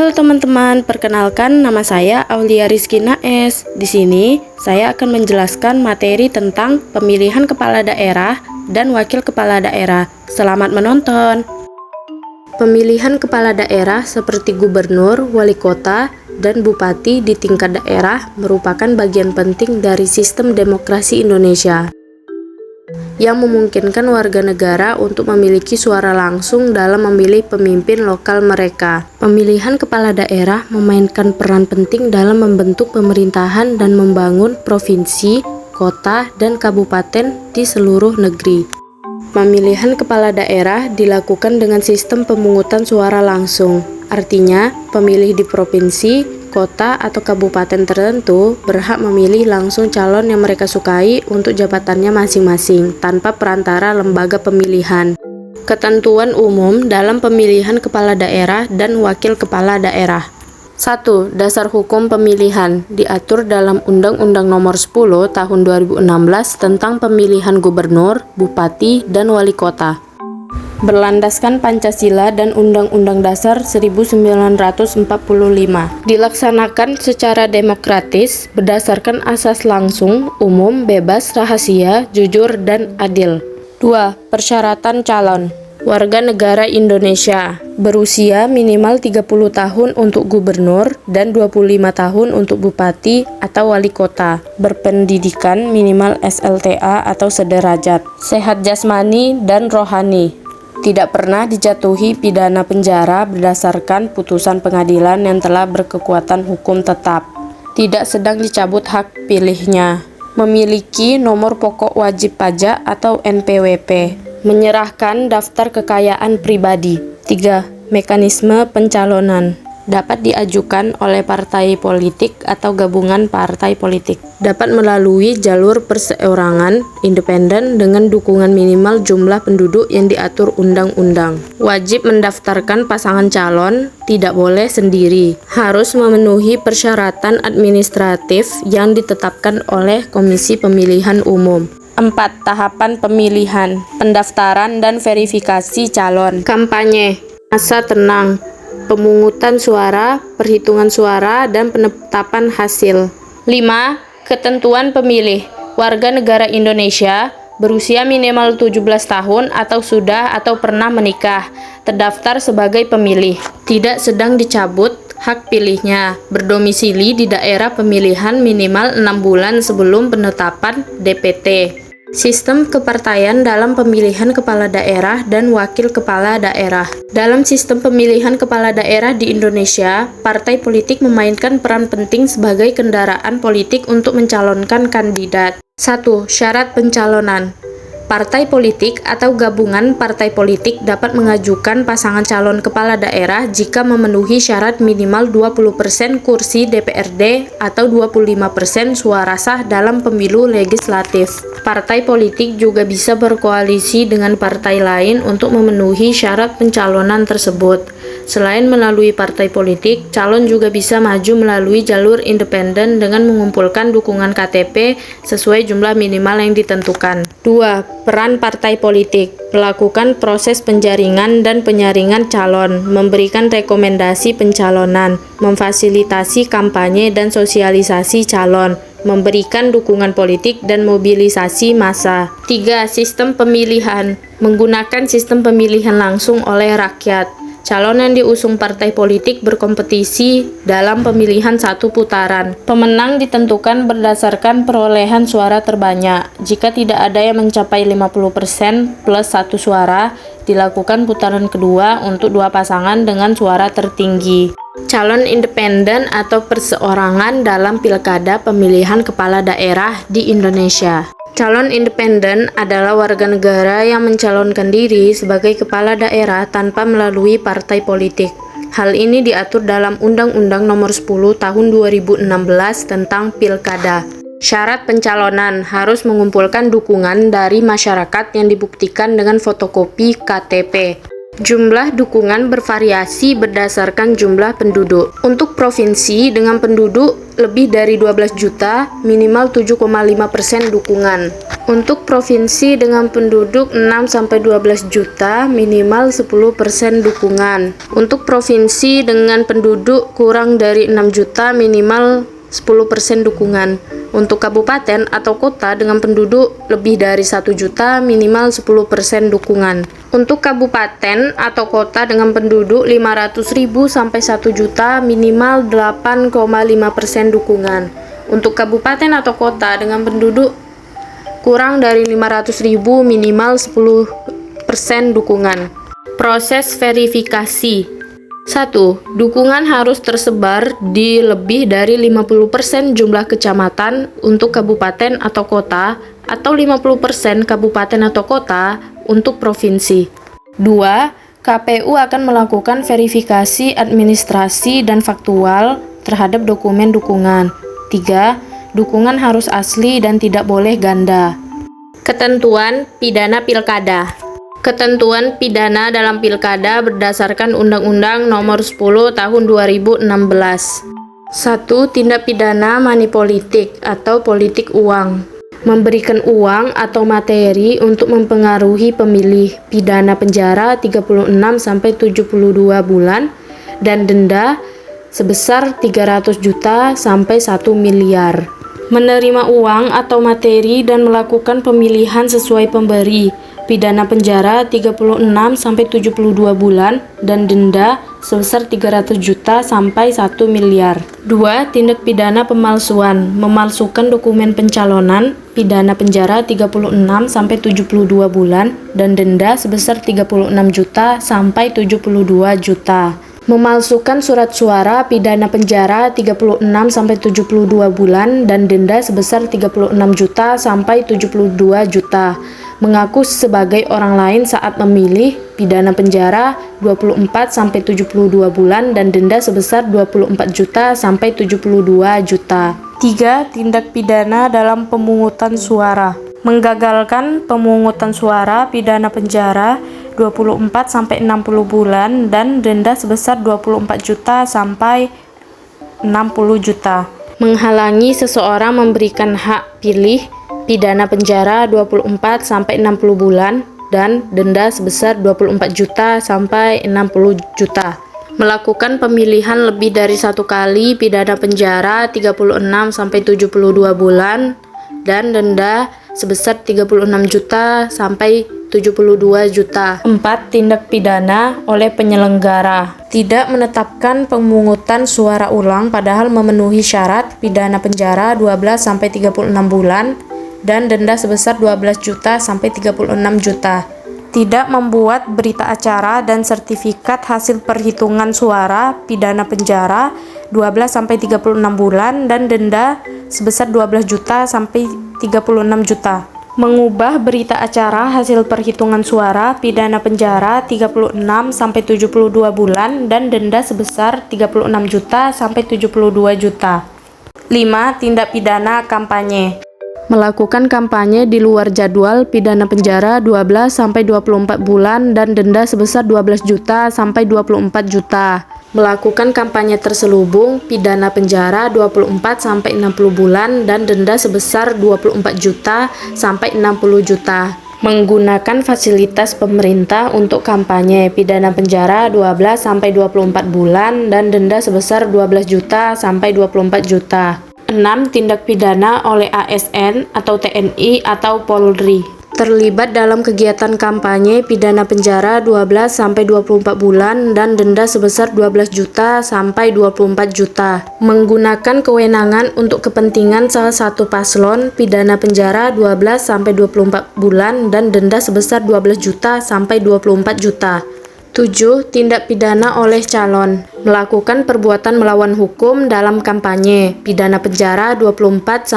Halo teman-teman, perkenalkan nama saya Aulia Rizky Naes. Di sini saya akan menjelaskan materi tentang pemilihan kepala daerah dan wakil kepala daerah. Selamat menonton. Pemilihan kepala daerah seperti gubernur, wali kota, dan bupati di tingkat daerah merupakan bagian penting dari sistem demokrasi Indonesia yang memungkinkan warga negara untuk memiliki suara langsung dalam memilih pemimpin lokal mereka. Pemilihan kepala daerah memainkan peran penting dalam membentuk pemerintahan dan membangun provinsi, kota, dan kabupaten di seluruh negeri. Pemilihan kepala daerah dilakukan dengan sistem pemungutan suara langsung. Artinya, pemilih di provinsi, kota, atau kabupaten tertentu berhak memilih langsung calon yang mereka sukai untuk jabatannya masing-masing, tanpa perantara lembaga pemilihan. Ketentuan umum dalam pemilihan kepala daerah dan wakil kepala daerah. 1. Dasar hukum pemilihan diatur dalam Undang-Undang Nomor 10 Tahun 2016 tentang pemilihan gubernur, bupati, dan wali kota. Berlandaskan Pancasila dan Undang-Undang Dasar 1945. Dilaksanakan secara demokratis berdasarkan asas langsung, umum, bebas, rahasia, jujur, dan adil. 2. Persyaratan calon. Warga negara Indonesia berusia minimal 30 tahun untuk gubernur dan 25 tahun untuk bupati atau wali kota. Berpendidikan minimal SLTA atau sederajat. Sehat jasmani dan rohani. Tidak pernah dijatuhi pidana penjara berdasarkan putusan pengadilan yang telah berkekuatan hukum tetap. Tidak sedang dicabut hak pilihnya. Memiliki nomor pokok wajib pajak atau NPWP. Menyerahkan daftar kekayaan pribadi. 3. Mekanisme pencalonan. Dapat diajukan oleh partai politik atau gabungan partai politik. Dapat melalui jalur perseorangan independen dengan dukungan minimal jumlah penduduk yang diatur undang-undang. Wajib mendaftarkan pasangan calon, tidak boleh sendiri. Harus memenuhi persyaratan administratif yang ditetapkan oleh Komisi Pemilihan Umum. 4. Tahapan pemilihan, pendaftaran dan verifikasi calon. Kampanye, masa tenang, pemungutan suara, perhitungan suara, dan penetapan hasil. 5. Ketentuan pemilih. Warga negara Indonesia berusia minimal 17 tahun atau sudah atau pernah menikah, terdaftar sebagai pemilih. Tidak sedang dicabut hak pilihnya. Berdomisili di daerah pemilihan minimal 6 bulan sebelum penetapan DPT. Sistem kepartaian dalam pemilihan kepala daerah dan wakil kepala daerah. Dalam sistem pemilihan kepala daerah di Indonesia, partai politik memainkan peran penting sebagai kendaraan politik untuk mencalonkan kandidat. 1. Syarat pencalonan. Partai politik atau gabungan partai politik dapat mengajukan pasangan calon kepala daerah jika memenuhi syarat minimal 20% kursi DPRD atau 25% suara sah dalam pemilu legislatif. Partai politik juga bisa berkoalisi dengan partai lain untuk memenuhi syarat pencalonan tersebut. Selain melalui partai politik, calon juga bisa maju melalui jalur independen dengan mengumpulkan dukungan KTP sesuai jumlah minimal yang ditentukan. 2. Peran partai politik. Melakukan proses penjaringan dan penyaringan calon, memberikan rekomendasi pencalonan, memfasilitasi kampanye dan sosialisasi calon, memberikan dukungan politik dan mobilisasi massa. 3. Sistem pemilihan. Menggunakan sistem pemilihan langsung oleh rakyat. Calon yang diusung partai politik berkompetisi dalam pemilihan satu putaran. Pemenang ditentukan berdasarkan perolehan suara terbanyak. Jika tidak ada yang mencapai 50% plus 1 suara, dilakukan putaran kedua untuk 2 pasangan dengan suara tertinggi. Calon independen atau perseorangan dalam pilkada pemilihan kepala daerah di Indonesia. Calon independen adalah warga negara yang mencalonkan diri sebagai kepala daerah tanpa melalui partai politik. Hal ini diatur dalam Undang-Undang Nomor 10 Tahun 2016 tentang Pilkada. Syarat pencalonan harus mengumpulkan dukungan dari masyarakat yang dibuktikan dengan fotokopi KTP. Jumlah dukungan bervariasi berdasarkan jumlah penduduk. Untuk provinsi dengan penduduk lebih dari 12 juta, minimal 7,5% dukungan. Untuk provinsi dengan penduduk 6-12 juta, minimal 10% dukungan. Untuk provinsi dengan penduduk kurang dari 6 juta, minimal 10% dukungan. Untuk kabupaten atau kota dengan penduduk lebih dari 1 juta, minimal 10% dukungan. Untuk kabupaten atau kota dengan penduduk 500.000 sampai 1 juta, minimal 8,5% dukungan. Untuk kabupaten atau kota dengan penduduk kurang dari 500.000, minimal 10% dukungan. Proses verifikasi. 1. Dukungan harus tersebar di lebih dari 50% jumlah kecamatan untuk kabupaten atau kota, atau 50% kabupaten atau kota untuk provinsi. 2. KPU akan melakukan verifikasi administrasi dan faktual terhadap dokumen dukungan. 3. Dukungan harus asli dan tidak boleh ganda. Ketentuan pidana pilkada. Ketentuan pidana dalam pilkada berdasarkan Undang-Undang Nomor 10 Tahun 2016. 1. Tindak pidana manipolitik atau politik uang. Memberikan uang atau materi untuk mempengaruhi pemilih, pidana penjara 36-72 bulan dan denda sebesar 300 juta sampai 1 miliar. Menerima uang atau materi dan melakukan pemilihan sesuai pemberi, pidana penjara 36-72 bulan dan denda sebesar 300 juta sampai 1 miliar. 2. Tindak pidana pemalsuan, memalsukan dokumen pencalonan, pidana penjara 36-72 bulan dan denda sebesar 36 juta sampai 72 juta. Memalsukan surat suara, pidana penjara 36-72 bulan dan denda sebesar 36 juta sampai 72 juta. Mengaku sebagai orang lain saat memilih, pidana penjara 24-72 bulan dan denda sebesar 24 juta sampai 72 juta. 3. Tindak pidana dalam pemungutan suara. Menggagalkan pemungutan suara, pidana penjara 24-60 bulan dan denda sebesar 24 juta sampai 60 juta. Menghalangi seseorang memberikan hak pilih, pidana penjara 24-60 bulan dan denda sebesar 24 juta sampai 60 juta. Melakukan pemilihan lebih dari satu kali, pidana penjara 36-72 bulan dan denda sebesar 36 juta sampai 72 juta. 4. Tindak pidana oleh penyelenggara. Tidak menetapkan pemungutan suara ulang padahal memenuhi syarat, pidana penjara 12-36 bulan dan denda sebesar 12 juta sampai 36 juta. Tidak membuat berita acara dan sertifikat hasil perhitungan suara, pidana penjara 12-36 bulan dan denda sebesar 12 juta sampai 36 juta. Mengubah berita acara hasil perhitungan suara, pidana penjara 36-72 bulan dan denda sebesar 36 juta sampai 72 juta. 5. Tindak pidana kampanye. Melakukan kampanye di luar jadwal, pidana penjara 12-24 bulan dan denda sebesar 12 juta sampai 24 juta. Melakukan kampanye terselubung, pidana penjara 24-60 bulan dan denda sebesar 24 juta sampai 60 juta. Menggunakan fasilitas pemerintah untuk kampanye, pidana penjara 12-24 bulan dan denda sebesar 12 juta sampai 24 juta. 6. Tindak pidana oleh ASN atau TNI atau Polri. Terlibat dalam kegiatan kampanye, pidana penjara 12-24 bulan dan denda sebesar 12 juta sampai 24 juta. Menggunakan kewenangan untuk kepentingan salah satu paslon, pidana penjara 12-24 bulan dan denda sebesar 12 juta sampai 24 juta. 7. Tindak pidana oleh calon. Melakukan perbuatan melawan hukum dalam kampanye, pidana penjara 24-60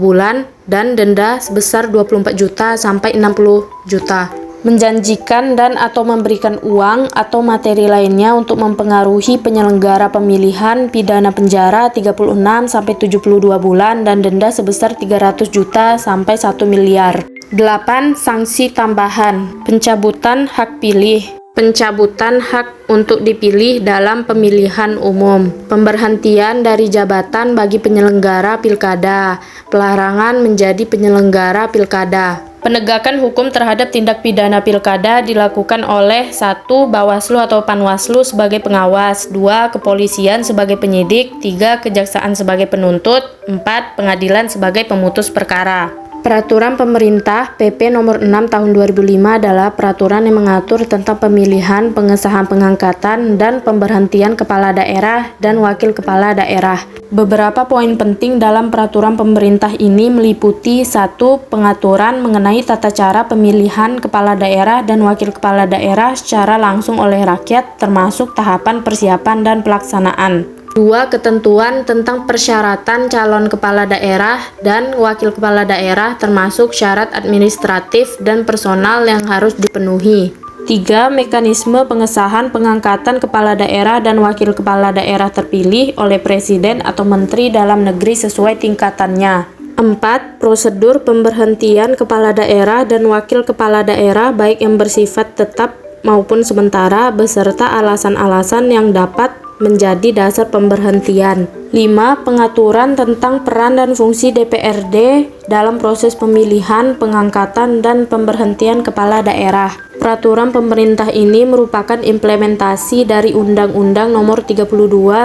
bulan dan denda sebesar 24 juta sampai 60 juta. Menjanjikan dan atau memberikan uang atau materi lainnya untuk mempengaruhi penyelenggara pemilihan, pidana penjara 36-72 bulan dan denda sebesar 300 juta sampai 1 miliar. 8. Sanksi tambahan. Pencabutan hak pilih. pencabutan hak untuk dipilih dalam pemilihan umum, pemberhentian dari jabatan bagi penyelenggara pilkada, pelarangan menjadi penyelenggara pilkada. Penegakan hukum terhadap tindak pidana pilkada dilakukan oleh 1. Bawaslu atau Panwaslu sebagai pengawas, 2. Kepolisian sebagai penyidik, 3. Kejaksaan sebagai penuntut, 4. Pengadilan sebagai pemutus perkara. Peraturan Pemerintah PP Nomor 6 Tahun 2005 adalah peraturan yang mengatur tentang pemilihan, pengesahan pengangkatan, dan pemberhentian kepala daerah dan wakil kepala daerah. Beberapa poin penting dalam peraturan pemerintah ini meliputi 1. Pengaturan mengenai tata cara pemilihan kepala daerah dan wakil kepala daerah secara langsung oleh rakyat, termasuk tahapan persiapan dan pelaksanaan. 2. Ketentuan tentang persyaratan calon kepala daerah dan wakil kepala daerah termasuk syarat administratif dan personal yang harus dipenuhi. 3. Mekanisme pengesahan pengangkatan kepala daerah dan wakil kepala daerah terpilih oleh Presiden atau Menteri Dalam Negeri sesuai tingkatannya. 4. Prosedur pemberhentian kepala daerah dan wakil kepala daerah baik yang bersifat tetap maupun sementara beserta alasan-alasan yang dapat menjadi dasar pemberhentian. 5. Pengaturan tentang peran dan fungsi DPRD dalam proses pemilihan, pengangkatan, dan pemberhentian kepala daerah. Peraturan pemerintah ini merupakan implementasi dari Undang-Undang Nomor 32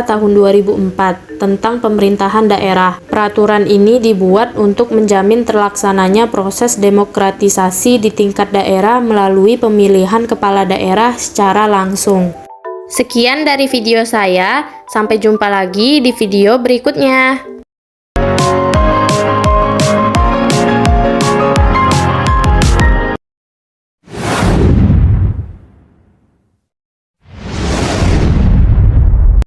Tahun 2004 tentang pemerintahan daerah. Peraturan ini dibuat untuk menjamin terlaksananya proses demokratisasi di tingkat daerah melalui pemilihan kepala daerah secara langsung. Sekian dari video saya, sampai jumpa lagi di video berikutnya.